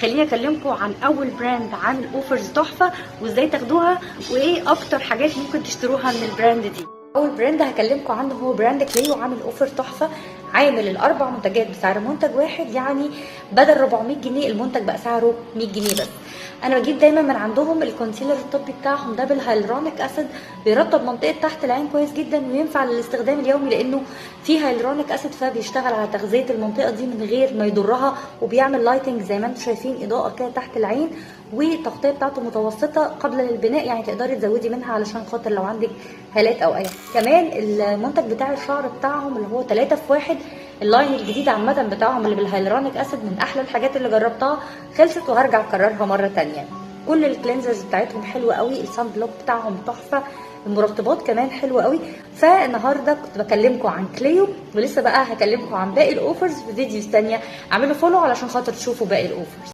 خليني اكلمكم عن اول براند عامل اوفرز تحفه وازاي تاخدوها وايه اكتر حاجات ممكن تشتروها من البراند دي. اول براند هكلمكم عنه هو براند كليو، عامل اوفر تحفه، عامل الاربع منتجات بسعر منتج واحد، يعني بدل 400 جنيه المنتج بقى سعره 100 جنيه بس. انا بجيب دايما من عندهم الكونسيلر الطبي بتاعهم ده بالهيالورونيك اسيد، بيرطب منطقه تحت العين كويس جدا وينفع للاستخدام اليومي لانه فيه هيالورونيك اسيد، فبيشتغل على تغذيه المنطقه دي من غير ما يضرها، وبيعمل لايتنج زي ما انتم شايفين، اضاءه كده تحت العين، والتغطيه بتاعته متوسطه قبل للبناء، يعني تقدري تزودي منها علشان خاطر لو عندك هالات او اي. كمان المنتج بتاع الشعر بتاعهم اللي هو 3 في 1، اللاين الجديد عامه بتاعهم اللي بالهيالورونيك اسيد، من احلى الحاجات اللي جربتها، خلصت وهرجع اكررها مره تانية. كل الكلينزرز بتاعتهم حلوه قوي، الصن بلوك بتاعهم تحفه، المرطبات كمان حلوه قوي. فالنهارده كنت بكلمكم عن كليو، ولسه بقى هكلمكم عن باقي الاوفرز في فيديوز تانية. اعملوا فولو علشان خاطر تشوفوا باقي الاوفرز.